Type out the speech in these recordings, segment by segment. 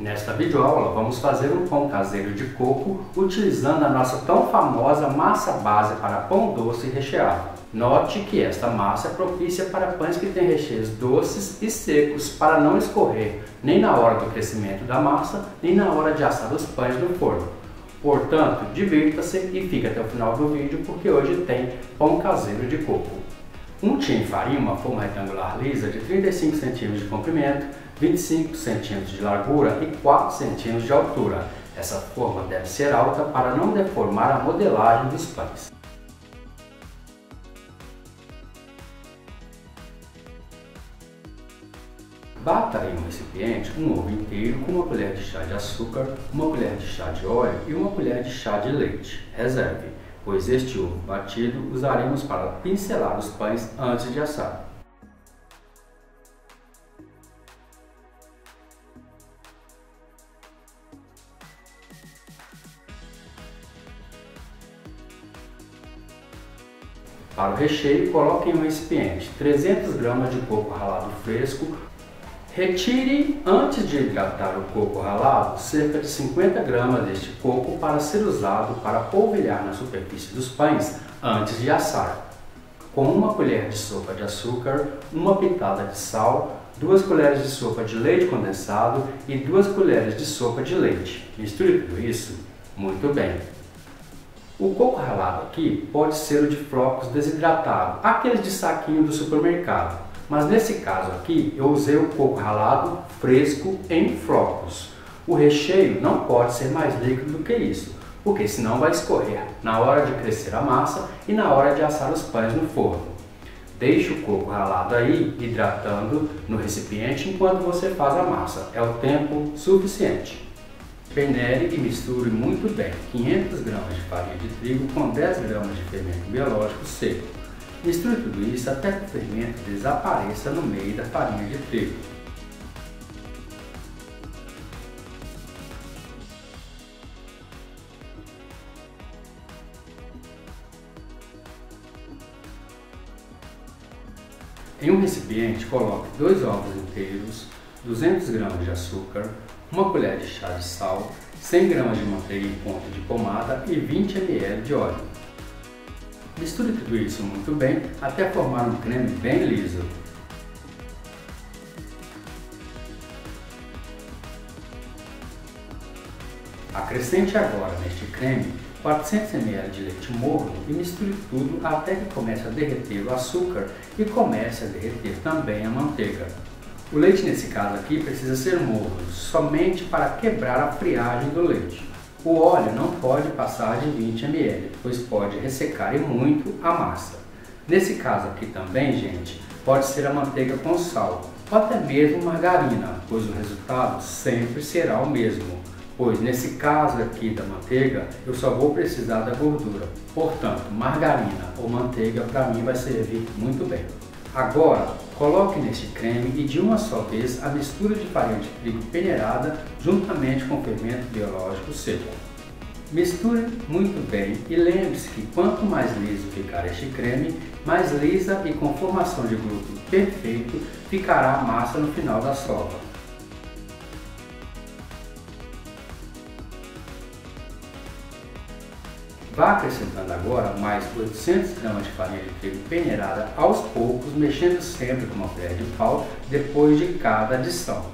Nesta videoaula vamos fazer um pão caseiro de coco utilizando a nossa tão famosa massa base para pão doce recheado. Note que esta massa é propícia para pães que têm recheios doces e secos para não escorrer nem na hora do crescimento da massa, nem na hora de assar os pães no forno. Portanto, divirta-se e fique até o final do vídeo porque hoje tem pão caseiro de coco. Um tin farinha, uma forma retangular lisa de 35 cm de comprimento, 25 cm de largura e 4 cm de altura. Essa forma deve ser alta para não deformar a modelagem dos pães. Bata em um recipiente um ovo inteiro com uma colher de chá de açúcar, uma colher de chá de óleo e uma colher de chá de leite. Reserve, pois este ovo batido usaremos para pincelar os pães antes de assar. Para o recheio, coloque em um recipiente 300 gramas de coco ralado fresco. Retire, antes de hidratar o coco ralado, cerca de 50 gramas deste coco para ser usado para polvilhar na superfície dos pães antes de assar. Com uma colher de sopa de açúcar, uma pitada de sal, 2 colheres de sopa de leite condensado e 2 colheres de sopa de leite. Misture tudo isso muito bem. O coco ralado aqui pode ser o de flocos desidratado, aqueles de saquinho do supermercado. Mas nesse caso aqui eu usei o coco ralado fresco em flocos. O recheio não pode ser mais líquido do que isso, porque senão vai escorrer na hora de crescer a massa e na hora de assar os pães no forno. Deixe o coco ralado aí, hidratando no recipiente enquanto você faz a massa. É o tempo suficiente. Peneire e misture muito bem 500 gramas de farinha de trigo com 10 gramas de fermento biológico seco. Misture tudo isso até que o fermento desapareça no meio da farinha de trigo. Em um recipiente, coloque 2 ovos inteiros, 200 gramas de açúcar, uma colher de chá de sal, 100 gramas de manteiga em ponto de pomada e 20 ml de óleo. Misture tudo isso muito bem até formar um creme bem liso. Acrescente agora neste creme 400 ml de leite morno e misture tudo até que comece a derreter o açúcar e comece a derreter também a manteiga. O leite nesse caso aqui precisa ser morno, somente para quebrar a friagem do leite. O óleo não pode passar de 20 ml, pois pode ressecar e muito a massa. Nesse caso aqui também, gente, pode ser a manteiga com sal, ou até mesmo margarina, pois o resultado sempre será o mesmo. Pois nesse caso aqui da manteiga, eu só vou precisar da gordura. Portanto, margarina ou manteiga para mim vai servir muito bem. Agora, coloque neste creme e de uma só vez a mistura de farinha de trigo peneirada juntamente com fermento biológico seco. Misture muito bem e lembre-se que quanto mais liso ficar este creme, mais lisa e com formação de glúten perfeito ficará a massa no final da sova. Vá acrescentando agora mais 800 gramas de farinha de trigo peneirada aos poucos, mexendo sempre com uma colher de pau depois de cada adição.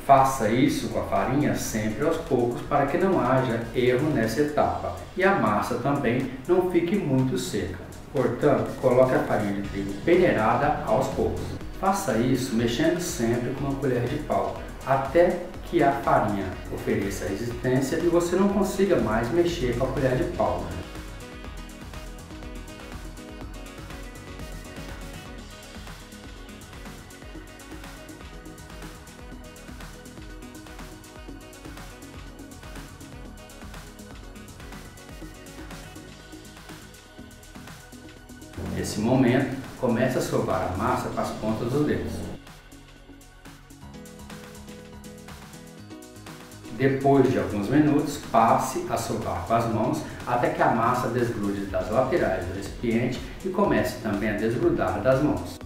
Faça isso com a farinha sempre aos poucos para que não haja erro nessa etapa e a massa também não fique muito seca. Portanto, coloque a farinha de trigo peneirada aos poucos. Faça isso mexendo sempre com uma colher de pau até que a farinha ofereça resistência e você não consiga mais mexer com a colher de pau. Nesse momento, comece a sovar a massa com as pontas dos dedos. Depois de alguns minutos, passe a sovar com as mãos até que a massa desgrude das laterais do recipiente e comece também a desgrudar das mãos.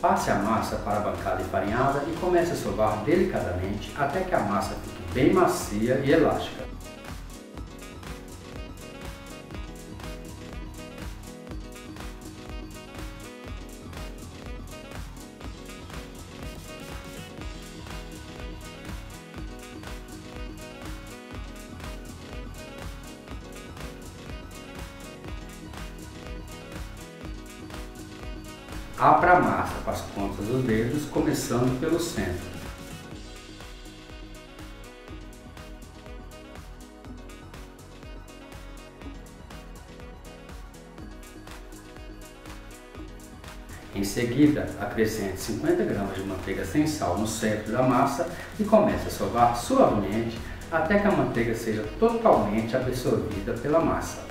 Passe a massa para a bancada enfarinhada e comece a sovar delicadamente até que a massa fique bem macia e elástica. Abra a massa com as pontas dos dedos, começando pelo centro. Em seguida, acrescente 50 gramas de manteiga sem sal no centro da massa e comece a sovar suavemente até que a manteiga seja totalmente absorvida pela massa.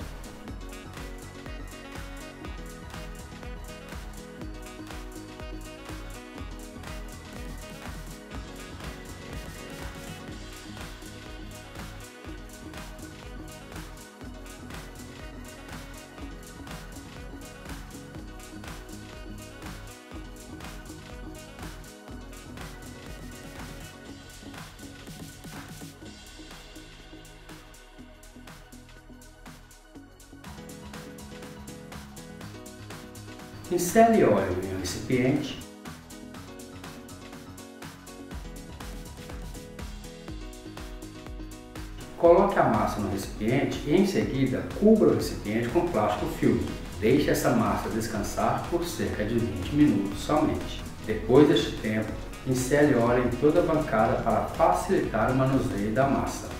Pincele óleo em um recipiente. Coloque a massa no recipiente e em seguida cubra o recipiente com plástico filme. Deixe essa massa descansar por cerca de 20 minutos somente. Depois deste tempo, pincele óleo em toda a bancada para facilitar o manuseio da massa.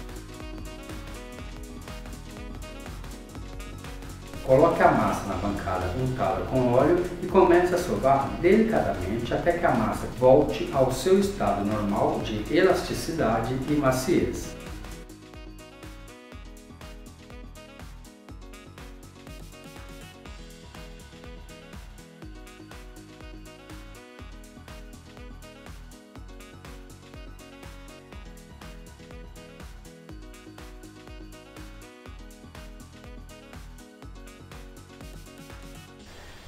Coloque a massa na bancada untada com óleo e comece a sovar delicadamente até que a massa volte ao seu estado normal de elasticidade e maciez.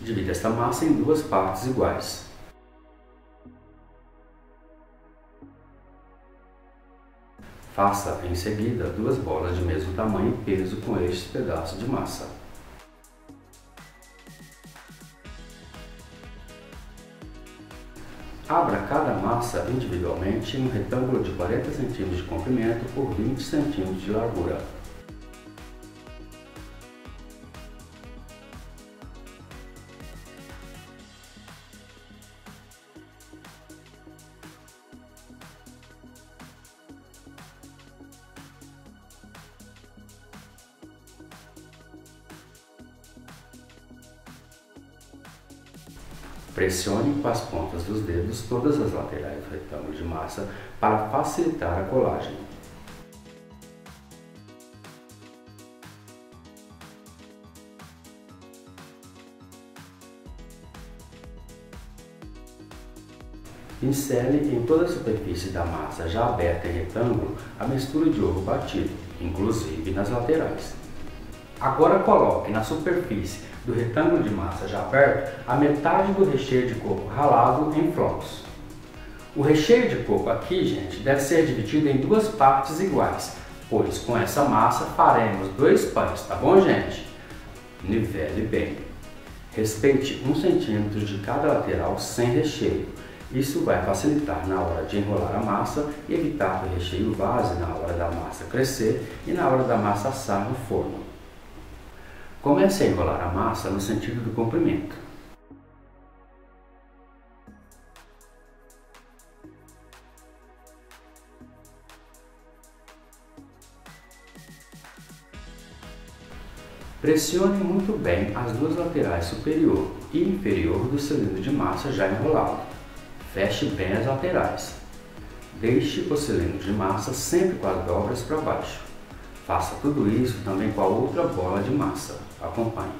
Divida esta massa em duas partes iguais. Faça em seguida duas bolas de mesmo tamanho e peso com estes pedaços de massa. Abra cada massa individualmente em um retângulo de 40 cm de comprimento por 20 cm de largura. Pressione com as pontas dos dedos todas as laterais do retângulo de massa para facilitar a colagem. Pincele em toda a superfície da massa já aberta em retângulo a mistura de ovo batido, inclusive nas laterais. Agora coloque na superfície do retângulo de massa já aberto a metade do recheio de coco ralado em flocos. O recheio de coco aqui, gente, deve ser dividido em duas partes iguais, pois com essa massa faremos 2 pães, tá bom, gente? Nivele bem. Respeite 1 centímetro de cada lateral sem recheio. Isso vai facilitar na hora de enrolar a massa e evitar que o recheio vaze na hora da massa crescer e na hora da massa assar no forno. Comece a enrolar a massa no sentido do comprimento. Pressione muito bem as duas laterais superior e inferior do cilindro de massa já enrolado. Feche bem as laterais. Deixe o cilindro de massa sempre com as dobras para baixo. Faça tudo isso também com a outra bola de massa. Acompanhe.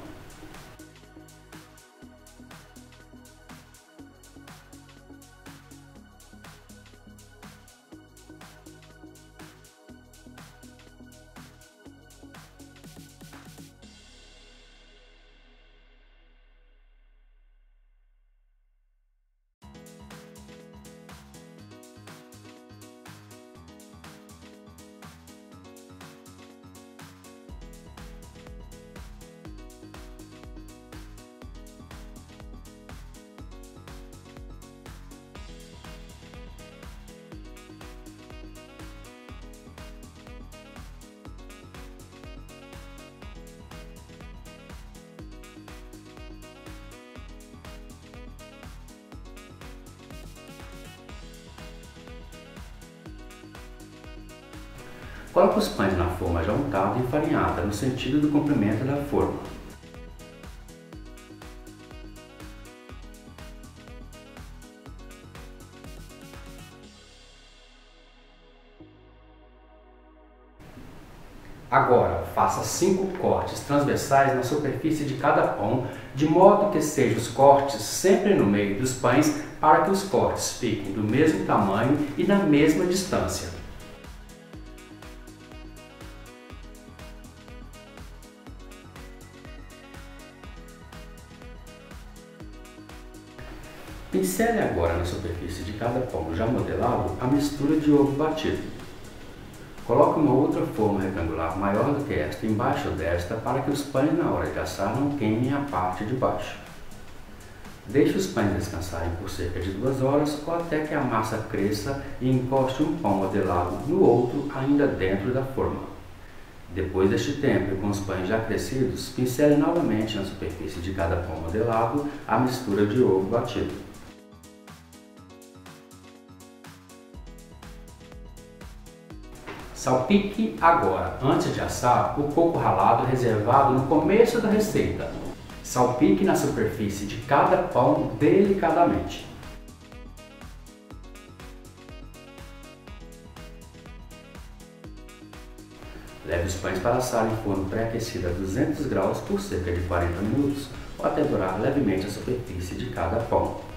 Coloque os pães na forma já untada e enfarinhada no sentido do comprimento da forma. Agora, faça 5 cortes transversais na superfície de cada pão, de modo que sejam os cortes sempre no meio dos pães, para que os cortes fiquem do mesmo tamanho e na mesma distância. Pincele agora na superfície de cada pão já modelado a mistura de ovo batido. Coloque uma outra forma retangular maior do que esta embaixo desta para que os pães na hora de assar não queimem a parte de baixo. Deixe os pães descansarem por cerca de 2 horas ou até que a massa cresça e encoste um pão modelado no outro ainda dentro da forma. Depois deste tempo e com os pães já crescidos, pincele novamente na superfície de cada pão modelado a mistura de ovo batido. Salpique agora, antes de assar, o coco ralado reservado no começo da receita. Salpique na superfície de cada pão delicadamente. Leve os pães para assar em forno pré-aquecido a 200 graus por cerca de 40 minutos ou até dourar levemente a superfície de cada pão.